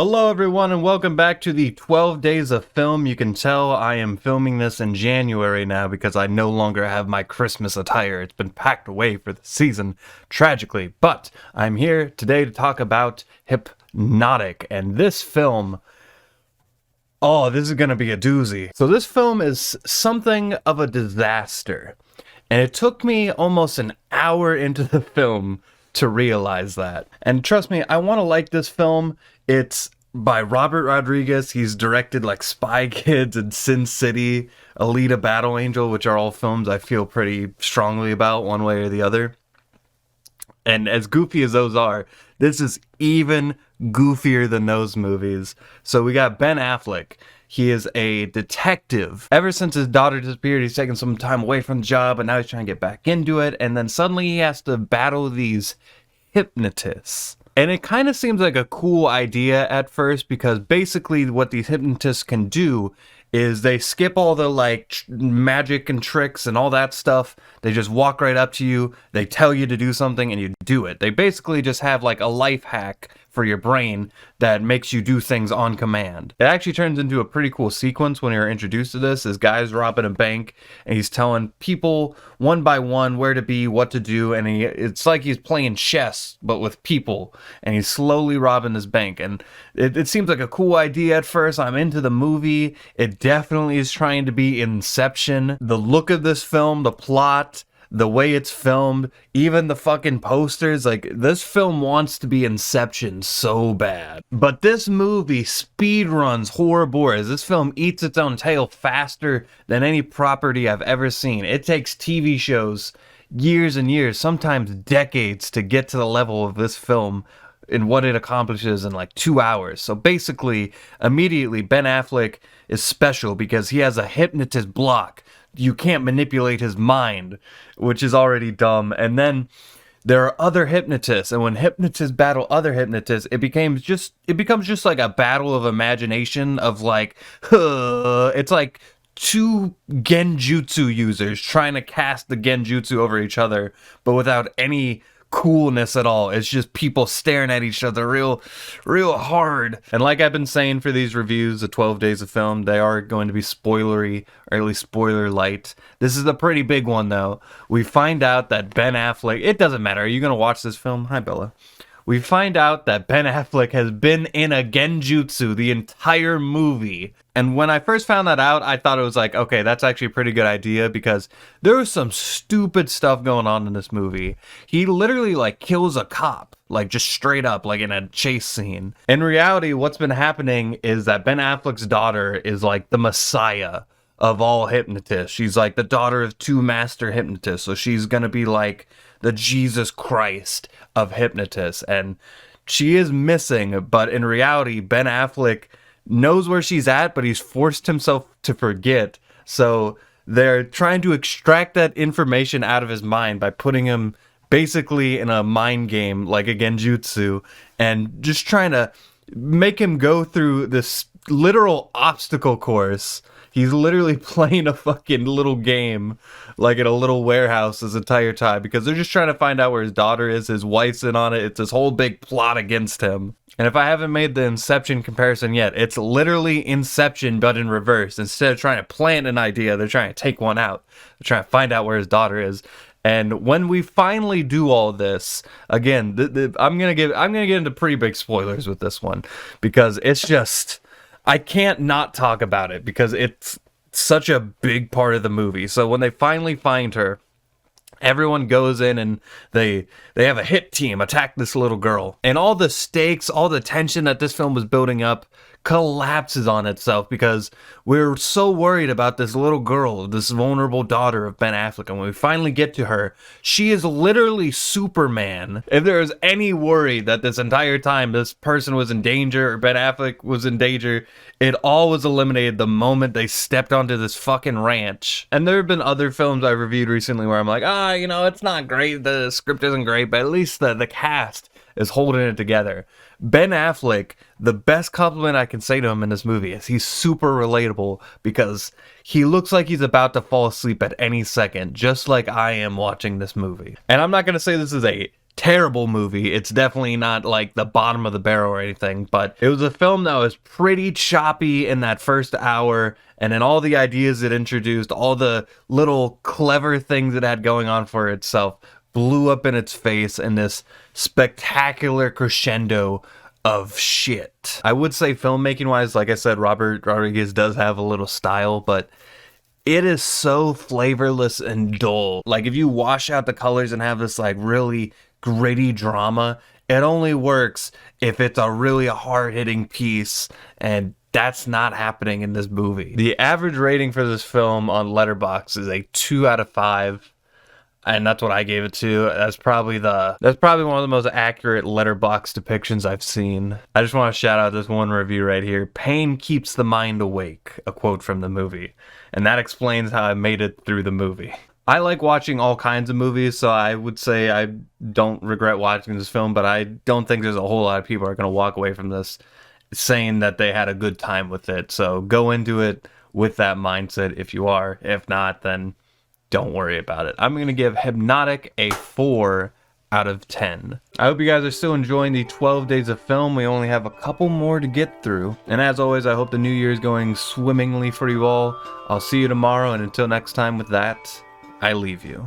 Hello everyone and welcome back to the 12 Days of Film. You can tell I am filming this in January now because I no longer have my Christmas attire. It's been packed away for the season, tragically. But I'm here today to talk about Hypnotic, and this film... oh, this is gonna be a doozy. So this film is something of a disaster. And it took me almost an hour into the film to realize that. And trust me, I want to like this film. It's by Robert Rodriguez. He's directed like Spy Kids and Sin City, Alita Battle Angel, which are all films I feel pretty strongly about one way or the other. And as goofy as those are, this is even goofier than those movies. So we got Ben Affleck. He is a detective. Ever since his daughter disappeared, he's taken some time away from the job, and now he's trying to get back into it. And then suddenly he has to battle these hypnotists. And it kind of seems like a cool idea at first, because basically what these hypnotists can do is they skip all the magic and tricks and all that stuff. They just walk right up to you, they tell you to do something, and you do it. They basically just have like a life hack for your brain that makes you do things on command. It actually turns into a pretty cool sequence when you're introduced to this. This guy's robbing a bank and he's telling people one by one where to be, what to do, and it's like he's playing chess but with people, and he's slowly robbing this bank. And it seems like a cool idea at first. I'm into the movie. It definitely is trying to be Inception. The look of this film, the plot, the way it's filmed, even the fucking posters, like this film wants to be Inception so bad. But this movie speedruns horribores. This film eats its own tail faster than any property I've ever seen. It takes TV shows years and years, sometimes decades, to get to the level of this film in what it accomplishes in like 2 hours. So basically, immediately, Ben Affleck is special because he has a hypnotist block. You can't manipulate his mind, which is already dumb. And then there are other hypnotists, and when hypnotists battle other hypnotists, it becomes just like a battle of imagination of like, it's like two genjutsu users trying to cast the genjutsu over each other, but without any coolness at all. It's just people staring at each other real hard. And like I've been saying for these reviews, the 12 Days of Film, they are going to be spoilery, or at least spoiler light. This is a pretty big one though. We find out that Ben Affleck, it doesn't matter, are you gonna watch this film? Hi Bella. We find out that Ben Affleck has been in a genjutsu the entire movie. And when I first found that out, I thought it was like, okay, that's actually a pretty good idea, because there was some stupid stuff going on in this movie. He literally like kills a cop, like just straight up, like in a chase scene. In reality, what's been happening is that Ben Affleck's daughter is like the messiah of all hypnotists. She's like the daughter of two master hypnotists, so she's gonna be like the Jesus Christ of hypnotists, and she is missing. But in reality, Ben Affleck knows where she's at, but he's forced himself to forget. So they're trying to extract that information out of his mind by putting him basically in a mind game like a genjutsu, and just trying to make him go through this literal obstacle course. He's literally playing a fucking little game, like in a little warehouse this entire time, because they're just trying to find out where his daughter is. His wife's in on it. It's this whole big plot against him. And if I haven't made the Inception comparison yet, it's literally Inception, but in reverse. Instead of trying to plant an idea, they're trying to take one out. They're trying to find out where his daughter is. And when we finally do all this, again, I'm gonna get into pretty big spoilers with this one, because it's just, I can't not talk about it because it's such a big part of the movie. So when they finally find her, everyone goes in and they have a hit team attack this little girl. And all the stakes, all the tension that this film was building up collapses on itself, because we're so worried about this little girl, this vulnerable daughter of Ben Affleck. And when we finally get to her, she is literally Superman. If there was any worry that this entire time this person was in danger, or Ben Affleck was in danger, it all was eliminated the moment they stepped onto this fucking ranch. And there have been other films I reviewed recently where I'm like, it's not great, the script isn't great, but at least the cast is holding it together. Ben Affleck, the best compliment I can say to him in this movie is he's super relatable, because he looks like he's about to fall asleep at any second, just like I am watching this movie. And I'm not going to say this is a terrible movie. It's definitely not like the bottom of the barrel or anything, but it was a film that was pretty choppy in that first hour, and then all the ideas it introduced, all the little clever things it had going on for itself, blew up in its face in this spectacular crescendo of shit. I would say filmmaking wise, like I said, Robert Rodriguez does have a little style, but it is so flavorless and dull. Like, if you wash out the colors and have this like really gritty drama, it only works if it's a really hard-hitting piece, and that's not happening in this movie. The average rating for this film on Letterboxd is a 2 out of 5. And that's what I gave it to. That's probably one of the most accurate Letterboxd depictions I've seen. I just want to shout out this one review right here. "Pain keeps the mind awake," a quote from the movie. And that explains how I made it through the movie. I like watching all kinds of movies, so I would say I don't regret watching this film, but I don't think there's a whole lot of people are going to walk away from this saying that they had a good time with it. So go into it with that mindset if you are. If not, then don't worry about it. I'm going to give Hypnotic a 4 out of 10. I hope you guys are still enjoying the 12 days of film. We only have a couple more to get through. And as always, I hope the new year is going swimmingly for you all. I'll see you tomorrow, and until next time with that, I leave you.